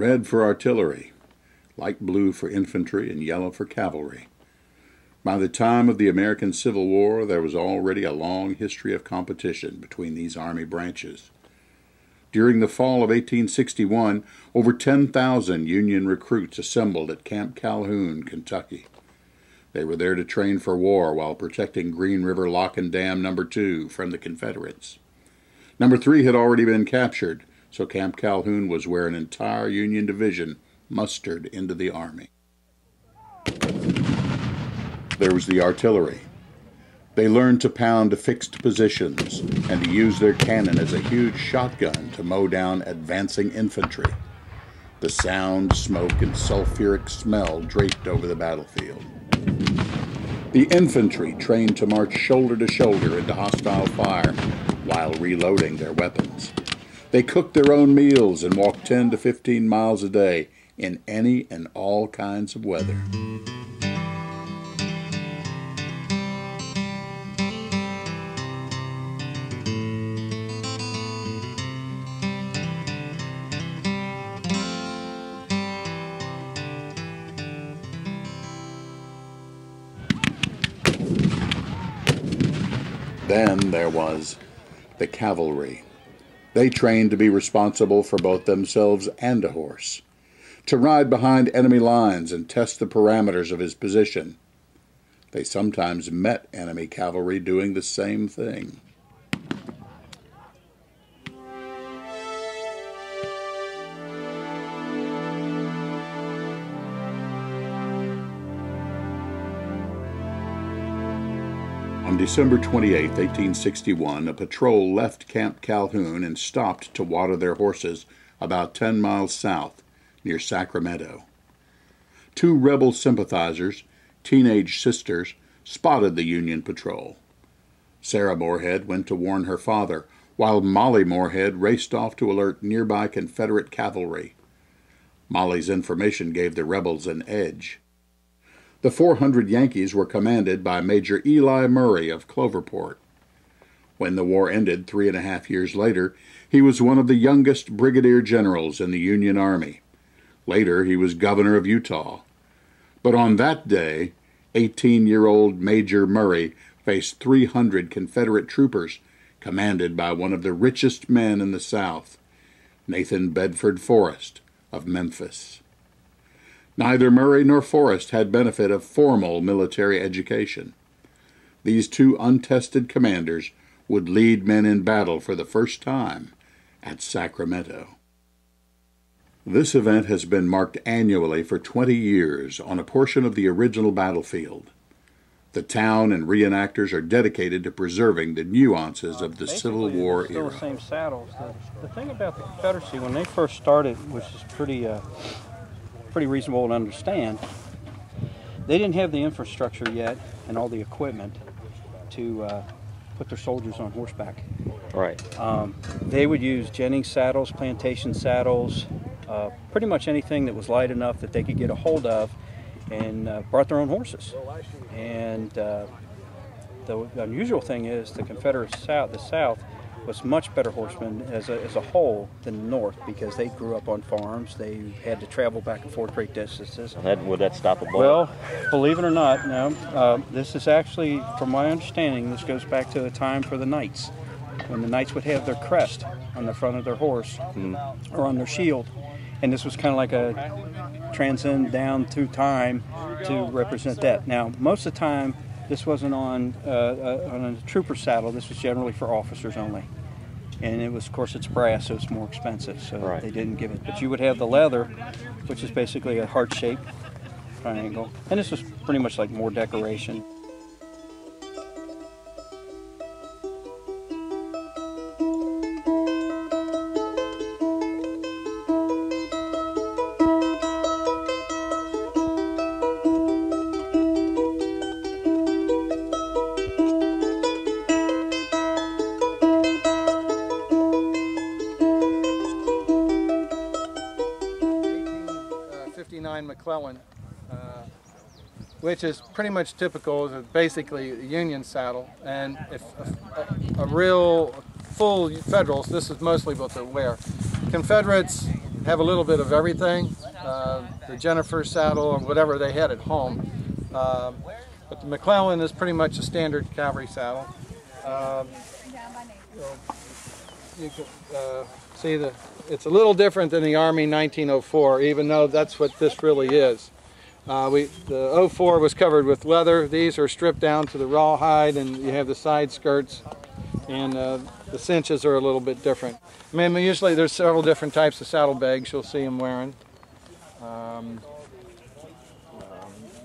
red for artillery, light blue for infantry, and yellow for cavalry. By the time of the American Civil War, there was already a long history of competition between these army branches. During the fall of 1861, over 10,000 Union recruits assembled at Camp Calhoun, Kentucky. They were there to train for war while protecting Green River Lock and Dam No. 2 from the Confederates. No. 3 had already been captured, so Camp Calhoun was where an entire Union division mustered into the Army. There was the artillery. They learned to pound fixed positions and to use their cannon as a huge shotgun to mow down advancing infantry. The sound, smoke, and sulfuric smell draped over the battlefield. The infantry trained to march shoulder to shoulder into hostile fire while reloading their weapons. They cooked their own meals and walked 10 to 15 miles a day in any and all kinds of weather. Then there was the cavalry. They trained to be responsible for both themselves and a horse, to ride behind enemy lines and test the parameters of his position. They sometimes met enemy cavalry doing the same thing. On December 28, 1861, a patrol left Camp Calhoun and stopped to water their horses about 10 miles south, near Sacramento. Two rebel sympathizers, teenage sisters, spotted the Union patrol. Sarah Moorhead went to warn her father, while Molly Moorhead raced off to alert nearby Confederate cavalry. Molly's information gave the rebels an edge. The 400 Yankees were commanded by Major Eli Murray of Cloverport. When the war ended 3.5 years later, he was one of the youngest brigadier generals in the Union Army. Later, he was governor of Utah. But on that day, 18-year-old Major Murray faced 300 Confederate troopers, commanded by one of the richest men in the South, Nathan Bedford Forrest of Memphis. Neither Murray nor Forrest had benefit of formal military education. These two untested commanders would lead men in battle for the first time at Sacramento. This event has been marked annually for 20 years on a portion of the original battlefield. The town and reenactors are dedicated to preserving the nuances of the Civil War era. Still the same saddles. The thing about the Confederacy, when they first started, which is pretty reasonable to understand, they didn't have the infrastructure yet and all the equipment to put their soldiers on horseback. Right. They would use Jennings saddles, plantation saddles, pretty much anything that was light enough that they could get a hold of, and brought their own horses. And the unusual thing is the Confederate South, the South, was much better horsemen as a whole than the North, because they grew up on farms. They had to travel back and forth great distances. Would that stop a bullet? Well, believe it or not, no. This is actually, from my understanding, this goes back to the time for the knights, when the knights would have their crest on the front of their horse or on their shield. And this was kind of like a transcend down through time to represent that. Now, most of the time, this wasn't on a trooper saddle. This was generally for officers only. And it was, of course, it's brass, so it's more expensive, so they didn't give it. But you would have the leather, which is basically a heart-shaped triangle. And this was pretty much like more decoration. McClellan, which is pretty much typical of basically a Union saddle, and if a real full Federals, this is mostly what they wear. Confederates have a little bit of everything, the Jennifer saddle or whatever they had at home. But the McClellan is pretty much a standard cavalry saddle. You can see it's a little different than the Army 1904, even though that's what this really is. The 04 was covered with leather. These are stripped down to the rawhide, and you have the side skirts, and the cinches are a little bit different. I mean, usually there's several different types of saddlebags you'll see them wearing.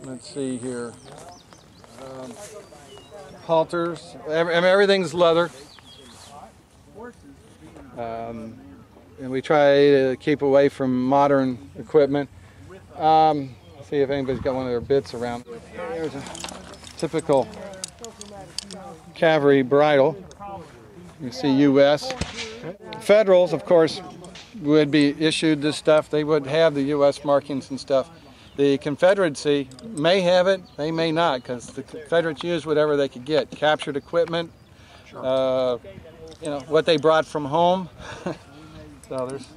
Let's see here. Halters. Everything's leather. And we try to keep away from modern equipment. See if anybody's got one of their bits around. There's a typical cavalry bridle. You see U.S. Federals, of course, would be issued this stuff. They would have the U.S. markings and stuff. The Confederacy may have it, they may not, because the Confederates used whatever they could get. Captured equipment, you know, what they brought from home. So there's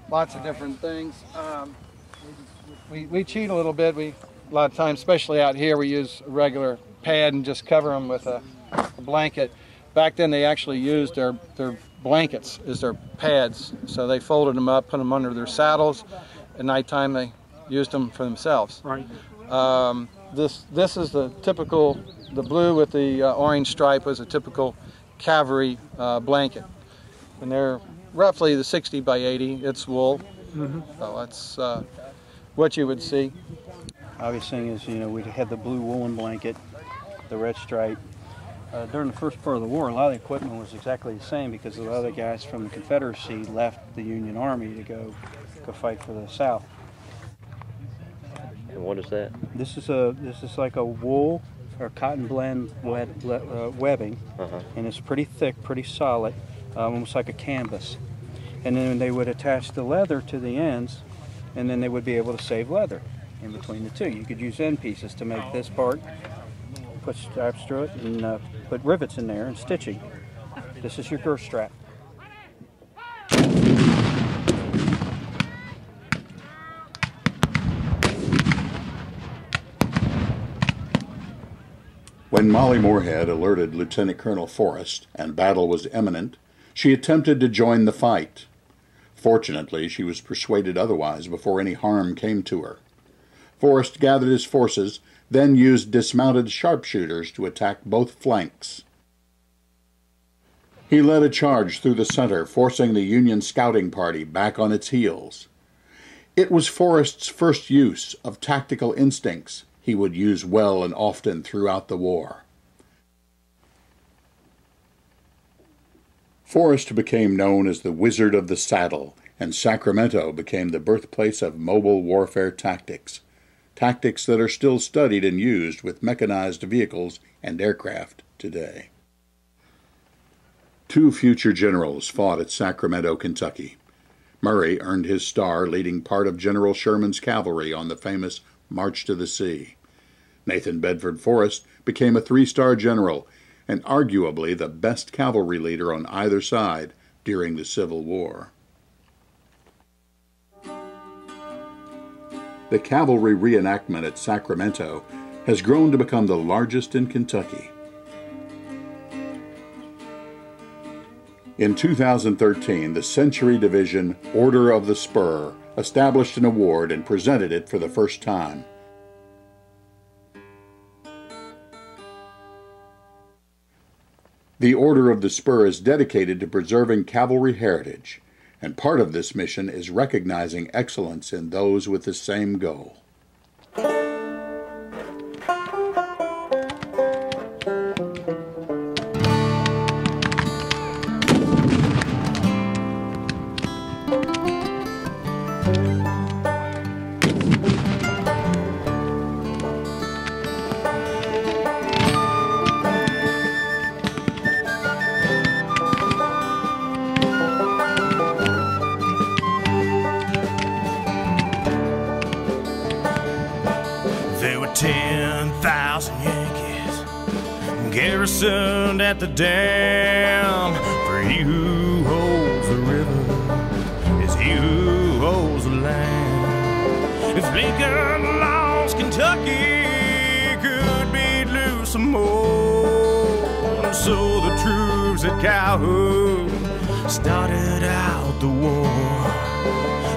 lots of different things. We cheat a little bit. A lot of times, especially out here, we use a regular pad and just cover them with a blanket. Back then, they actually used their blankets as their pads. So they folded them up, put them under their saddles. At nighttime, they used them for themselves. Right. This is the typical, the blue with the orange stripe was a typical cavalry blanket. And they're roughly the 60 by 80. It's wool. Mm-hmm. So that's what you would see. Obvious thing is, you know, we had the blue woolen blanket, the red stripe. During the first part of the war, a lot of the equipment was exactly the same because a lot of the guys from the Confederacy left the Union Army to go fight for the South. And what is that? This is like a wool or cotton blend webbing, and it's pretty thick, pretty solid, almost like a canvas. And then they would attach the leather to the ends, and then they would be able to save leather in between the two. You could use end pieces to make this part, put straps through it, and put rivets in there and stitching. This is your girth strap. When Molly Moorhead alerted Lieutenant Colonel Forrest and battle was imminent, she attempted to join the fight. Fortunately, she was persuaded otherwise before any harm came to her. Forrest gathered his forces, then used dismounted sharpshooters to attack both flanks. He led a charge through the center, forcing the Union scouting party back on its heels. It was Forrest's first use of tactical instincts he would use well and often throughout the war. Forrest became known as the Wizard of the Saddle, and Sacramento became the birthplace of mobile warfare tactics, tactics that are still studied and used with mechanized vehicles and aircraft today. 2 future generals fought at Sacramento, Kentucky. Murray earned his star leading part of General Sherman's cavalry on the famous March to the Sea. Nathan Bedford Forrest became a 3-star general and arguably the best cavalry leader on either side during the Civil War. The cavalry reenactment at Sacramento has grown to become the largest in Kentucky. In 2013, the Century Division Order of the Spur established an award and presented it for the first time. The Order of the Spur is dedicated to preserving cavalry heritage, and part of this mission is recognizing excellence in those with the same goal. There were 10,000 Yankees garrisoned at the dam. For he who holds the river is some more. And so the troops at Calhoun started out the war.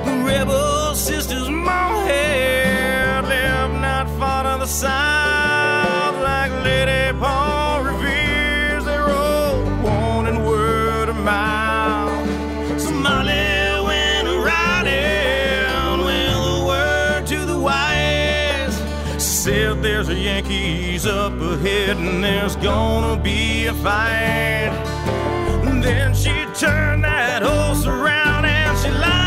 The rebel sisters Morehead lived not far to the south, like Lady Paul Revere's. They wrote warning word of mouth. Somali went riding with a word to the wise. Said there's a Yankees up ahead and there's gonna be a fight. Then she turned that horse around and she lied.